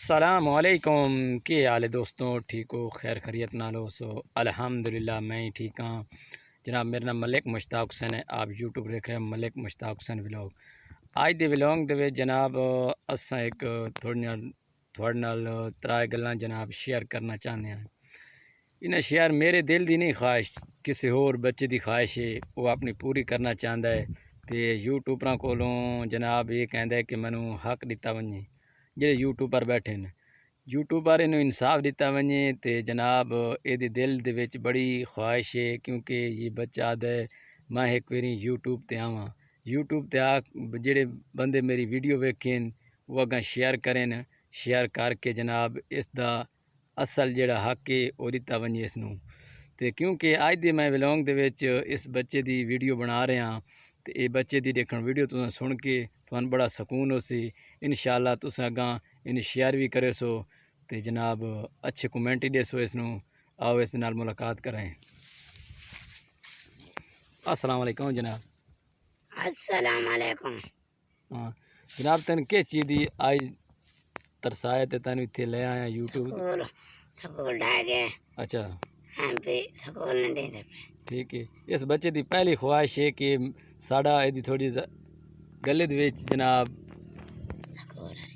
अस्सलामुअलैकुम। के हाल है दोस्तों, ठीक हो? खैर खैरियत नालो सो अल्हम्दुलिल्लाह मैं ही ठीक हाँ जनाब। मेरा नाम मलिक मुश्ताक हुसैन है। आप यूट्यूब देख रहे हैं मलिक मुश्ताक हुसैन व्लॉग। आज दे व्लॉग दे जनाब असा एक थोड़े नाल त्राए गल्लां जनाब शेयर करना चाहते हैं। इन्हें शेयर मेरे दिल की नहीं ख्वाहिश, किसी होर बच्चे की ख्वाहिश है, वो अपनी पूरी करना चाहता है। तो यूट्यूबरां कोलों जनाब ये कहता है कि मैनू हक दिता वजे जे यूट्यूबर बैठे हैं। यूट्यूबर इन्हू इंसाफ दिता वजे तो जनाब ये दिल दे विच बड़ी ख्वाहिश है, क्योंकि ये बच्चा आद है मैं एक बारी यूट्यूब ते आवां। यूट्यूब ते आ जेड़े बंदे मेरी वीडियो वेखें वो अगर शेयर करें, शेयर करके जनाब इसका असल जेड़ा हक है वो दिता वजे इसनू। तो क्योंकि अज दे मैं व्लॉग दे विच इस बच्चे की वीडियो बना रहा, तो ये बच्चे की देखण वीडियो तुम सुन के तुहानू बड़ा सकून हो सी। इंशाअल्लाह तुस अगां इन शेयर भी करे सो तो जनाब अच्छे कमेंट ही देसो इसनू। आओ इस नाल मुलाकात करें। अस्सलाम वालेकुम जनाब। अस्सलाम वालेकुम। हाँ जनाब, तेन किस चीज़ की आज तरसाए तो तेन इतने ले आया यूट्यूब? स्कूल स्कूल ढह गए। अच्छा हम भी स्कूल नहीं देते पे। ठीक है। इस बच्चे की पहली ख्वाहिश है कि साड़ा यदि थोड़ी गले दे विच जनाब स्कूल है।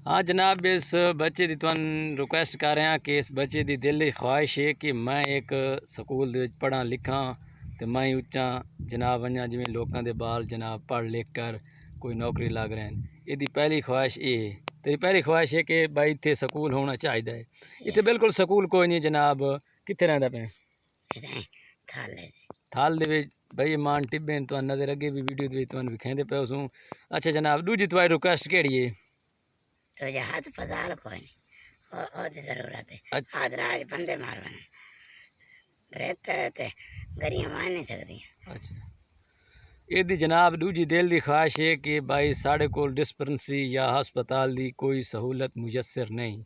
हाँ जनाब, इस बच्चे की तुहान रिक्वेस्ट कर रहे हैं कि इस बच्चे की दिल की ख्वाहिश है कि मैं एक स्कूल दे विच पढ़ा लिखा तो मैं उच्चा जनाब वजा जिमें लोगों के बाल जनाब पढ़ लिख कर कोई नौकरी लग रहे हैं। यदि पहली ख्वाहिश ये है, तेरी पहली ख्वाहिश है कि भाई इतने स्कूल होना चाहिए। इतने बिल्कुल स्कूल कोई नहीं जनाब। कितने रहता पे? थाले थाल दे विच भाई मान टिब्बे तो नजर अगे भी वीडियो दे तुहानू विखाते पे उसू। अच्छा जनाब, दूजी तुम्हारी रिक्वेस्ट केड़ी है? तो जो हाथ पसाल कोई नहीं और जरूरत है। अच्छा हाथ राज बंदे मार बने रहते ते गरियां मार नहीं सकती। अच्छा, यदि जनाब दूजी दिल की ख्वाहिश है कि भाई साढ़े को डिस्पेंसरी या हस्पताल की कोई सहूलत मुयसर नहीं,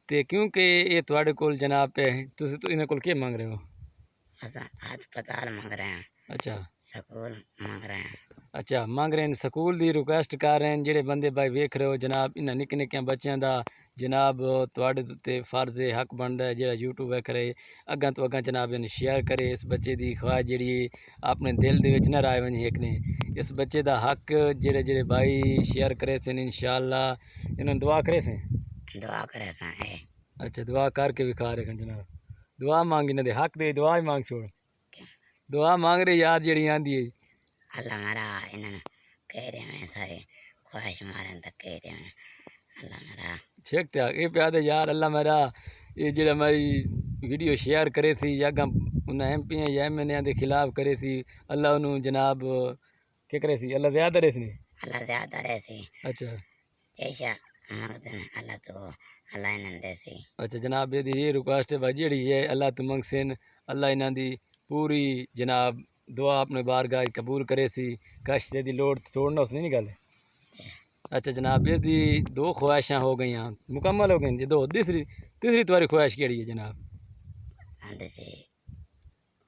तो क्योंकि ये थोड़े को जनाब पे तुम तो इन्हें को क्या मांग रहे हो? असा हाथ पताल मांग रहे हैं, अच्छा स्कूल मांग रहे हैं। अच्छा मांग रहे हैं, स्कूल की रिक्वेस्ट कर रहे हैं। जेडे बंदे भाई वेख रहे हो जनाब, इन्हें निक्के निक्के बच्चों का जनाब थोड़े उत्ते फर्ज है, हक बनता है। जो यूट्यूब वेख रहे अगर तो अगर जनाब इन शेयर करे। इस बच्चे की ख्वाहिश जी अपने दिल दे विच न राय वजे एक ने। इस बच्चे का हक जेडे जेडे भाई शेयर करे सन इंशाअल्लाह इन्होंने दुआ करे से। दुआ करे सा है। अच्छा दुआ करके विखा रहे जनाब। दुआ मांगी ना दे हक दे, दुआ ही मांग छोड़। दुआ मांग रहे यार जी आँदी है। अल्लाह मेरा इन्हें कह दे मैं सारे ख्वाहिश मारन तक कह दे मैं अल्लाह मेरा शेख त्याग ये प्याद यार अल्लाह मेरा ये जो हमारी वीडियो शेयर करे थी या उन्हें MP या MNA के खिलाफ करे थी, अल्लाह उन्होंने जनाब क्या करे थी? अल्लाह ज़्यादा रहे थे। अल्लाह ज़्यादा रहसी अच्छा ऐसा मगजन अल्लाह तो अल्लाह इन्हें देसी। अच्छा जनाब, ये रिक्वेस्ट है भाई जी है अल्लाह तुम मंगसन, अल्लाह इन्हों की पूरी जनाब दुआ अपने बारगाह कबूल करे सी। कश दी लोड़ छोड़ना उसने नहीं गल। अच्छा जनाब, इसकी दो ख्वाहिशां हो गई मुकम्मल हो गई जी। दो तीसरी तीसरी तुम्हारी ख्वाहिश केड़ी है जनाब? आंदे से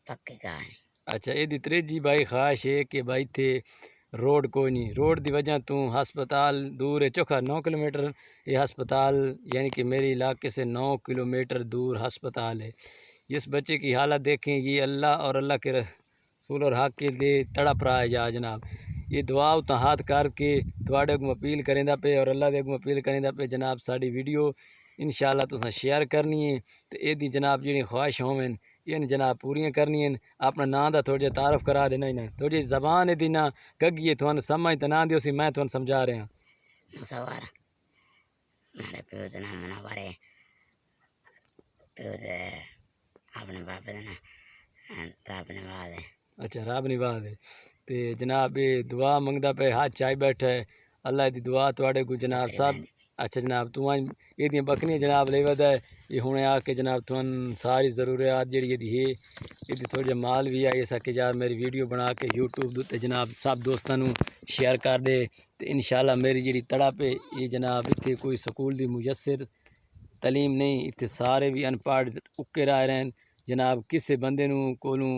पक्की कहानी। अच्छा ये त्रीजी भाई ख्वाहिश है कि भाई थे रोड कोई नहीं, रोड की वजह तू हस्पताल दूर है चौखा 9 किलोमीटर ये हस्पताल, यानी कि मेरे इलाके से 9 किलोमीटर दूर हस्पताल है। इस बच्चे की हालत देखें, ये अल्लाह और अल्लाह के रसूल और हक के लिए तड़प रहा है जा जनाब। ये दुआ उत हाथ करके थोड़े को अपील करेंदा पे और अल्लाह दे को अपील करेंदा पे जनाब साड़ी वीडियो इंशाअल्लाह तुसें शेयर करनी है। तो ये जनाब जी ख्वाहिश होवन इन जनाब पूरियां करनी। अपना नाम का थोड़ा जिहा तारफ करा देना इन्हें, थोड़ी जबान यदि ना गगी थोन समझ तो ना दियो सी, मैं थोन समझा रहा। मुसवर मेरे प्यो का नाम मुनव्वर है। प्यो से अपने बाप का नाम रब नवाज है। अच्छा रब निवाज है। तो जनाब ये दुआ मंगता पे हाथ चाय बैठा है, अल्लाह की दुआ थोड़े को जनाब सब। अच्छा जनाब तू ये बकरियाँ जनाब ले वदा है, ये हुणे आके जनाब तुम सारी ज़रूरियात जी है ये थोड़ा माल भी आई सके यार मेरी वीडियो बना के यूट्यूब उत्ते जनाब सब दोस्तों शेयर कर दे। तो इंशाअल्लाह मेरी जी तड़ा पे ये जनाब इतने कोई स्कूल की मुयसर तलीम नहीं, इतने सारे भी अनपढ़ उक्के रह रहे हैं जनाब। किसी बंदे कोलों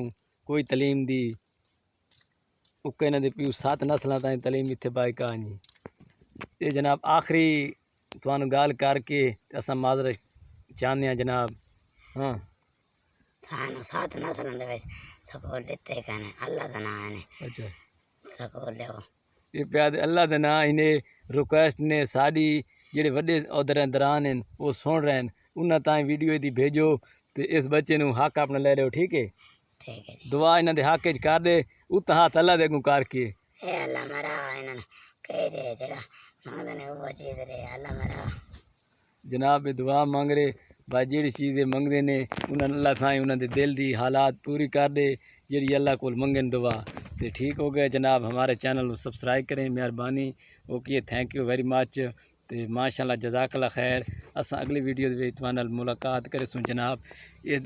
कोई तलीम दी उक्के इन्हों प्यू 7 नस्लों तक तलीम इतने पाई कहानी। ये जनाब आखिरी तुहानू गाल करके ते असां माजरत चाहते हैं जनाब। हाँ सानू 7 नस्लों दे विच स्कूल दिते कने अल्लाह दा नाम है अच्छा स्कूल देओ। ये प्याद अल्लाह दे नाम इन्हें रिक्वेस्ट ने साड़ी जेडे वड्डे दरान हैं वो सुन रहे हैं उन्हें ताई वीडियो दी भेजो ते इस बच्चे नू हक अपना ले लो ठीक है। ठीक है जी। दुआ इन्हां दे हक च कर दे उत हाथ अल्लाह दे अगों करके ए अल्लाह मेरा इन्होंने कह दे जेड़ा मंगदे ने वो चीज़ दे अल्लाह मेरा। जनाब ये दुआ मंग रहे भाई जी चीज़ मंगते ने उन्होंने अल्लाह साईं उन्होंने दिल दी हालात पूरी कर दे जी अल्लाह को मंगन दुआ तो ठीक हो गए जनाब। हमारे चैनल को सब्सक्राइब करें मेहरबानी okay thank you very much तो माशाल्लाह जज़ाकल्लाह खैर। अस अगली वीडियो तुहानू मुलाकात करे सुन जनाब। ये